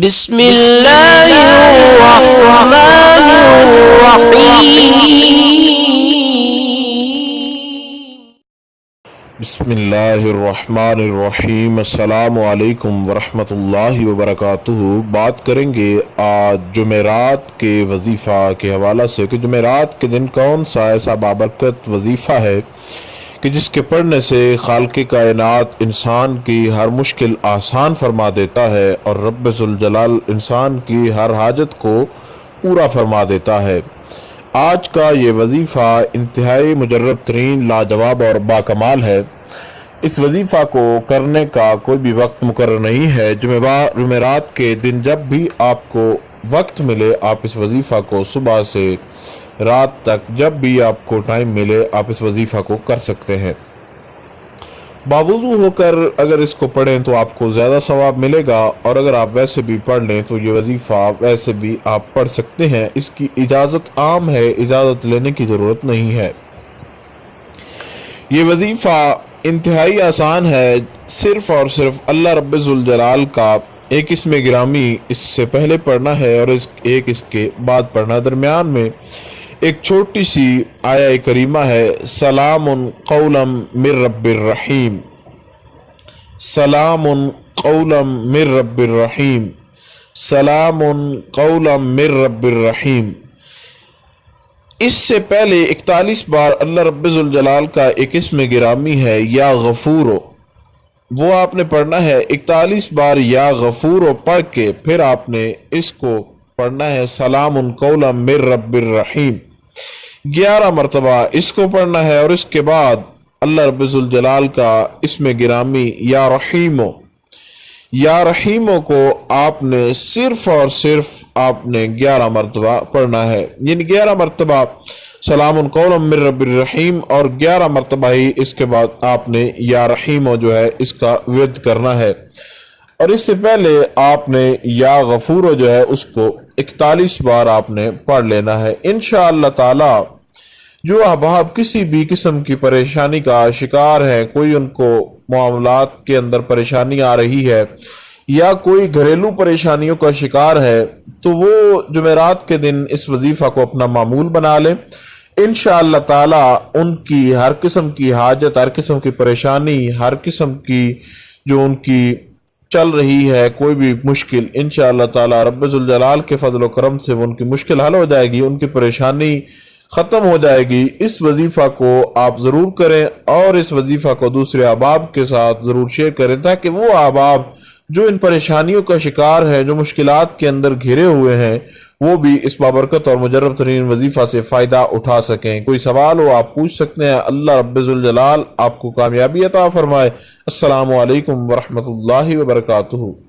بسم اللہ الرحمن الرحیم۔ بسم اللہ الرحمن الرحیم۔ السلام علیکم ورحمۃ اللہ وبرکاتہ۔ بات کریں گے آج جمعرات کے وظیفہ کے حوالہ سے کہ جمعرات کے دن کون سا ایسا بابرکت وظیفہ ہے کہ جس کے پڑھنے سے خالق کائنات انسان کی ہر مشکل آسان فرما دیتا ہے اور رب ذوالجلال انسان کی ہر حاجت کو پورا فرما دیتا ہے۔ آج کا یہ وظیفہ انتہائی مجرب ترین، لاجواب اور باکمال ہے۔ اس وظیفہ کو کرنے کا کوئی بھی وقت مقرر نہیں ہے۔ جمعرات کے دن جب بھی آپ کو وقت ملے آپ اس وظیفہ کو صبح سے رات تک جب بھی آپ کو ٹائم ملے آپ اس وظیفہ کو کر سکتے ہیں۔ باوضو ہو کر اگر اس کو پڑھیں تو آپ کو زیادہ ثواب ملے گا، اور اگر آپ ویسے بھی پڑھ لیں تو یہ وظیفہ ویسے بھی آپ پڑھ سکتے ہیں۔ اس کی اجازت عام ہے، اجازت لینے کی ضرورت نہیں ہے۔ یہ وظیفہ انتہائی آسان ہے، صرف اور صرف اللہ رب ذوالجلال کا ایک اسم گرامی اس سے پہلے پڑھنا ہے اور ایک اس کے بعد پڑھنا۔ درمیان میں ایک چھوٹی سی آیہ کریمہ ہے، سلام قولا من رب الرحیم، سلام قولا من رب الرحیم، سلام قولا من رب الرحیم۔ اس سے پہلے 41 بار اللہ رب ذوالجلال کا ایک اسم گرامی ہے یا غفورو، وہ آپ نے پڑھنا ہے 41 بار یا غفورو پڑھ کے پھر آپ نے اس کو پڑھنا ہے سلام قولا من رب الرحیم 11 مرتبہ اس کو پڑھنا ہے، اور اس کے بعد اللہ رب ذوالجلال کا اسم گرامی یا رحیمو، یا رحیمو کو آپ نے صرف اور صرف آپ نے 11 مرتبہ پڑھنا ہے، یعنی 11 مرتبہ سلام قولا من رب الرحیم اور 11 مرتبہ ہی اس کے بعد آپ نے یا رحیمو جو ہے اس کا ورد کرنا ہے۔ اور اس سے پہلے آپ نے یا غفورو جو ہے اس کو 41 بار آپ نے پڑھ لینا ہے۔ انشاءاللہ تعالی جو احباب کسی بھی قسم کی پریشانی کا شکار ہے، کوئی ان کو معاملات کے اندر پریشانی آ رہی ہے یا کوئی گھریلو پریشانیوں کا شکار ہے، تو وہ جمعرات کے دن اس وظیفہ کو اپنا معمول بنا لیں۔ انشاءاللہ تعالی ان کی ہر قسم کی حاجت، ہر قسم کی پریشانی، ہر قسم کی جو ان کی چل رہی ہے کوئی بھی مشکل، انشاءاللہ تعالی رب ذوالجلال کے فضل و کرم سے وہ ان کی مشکل حل ہو جائے گی، ان کی پریشانی ختم ہو جائے گی۔ اس وظیفہ کو آپ ضرور کریں اور اس وظیفہ کو دوسرے احباب کے ساتھ ضرور شیئر کریں تاکہ وہ احباب جو ان پریشانیوں کا شکار ہے، جو مشکلات کے اندر گھرے ہوئے ہیں، وہ بھی اس بابرکت اور مجرب ترین وظیفہ سے فائدہ اٹھا سکیں۔ کوئی سوال ہو آپ پوچھ سکتے ہیں۔ اللہ رب ذوالجلال آپ کو کامیابی عطا فرمائے۔ السلام علیکم ورحمۃ اللہ وبرکاتہ۔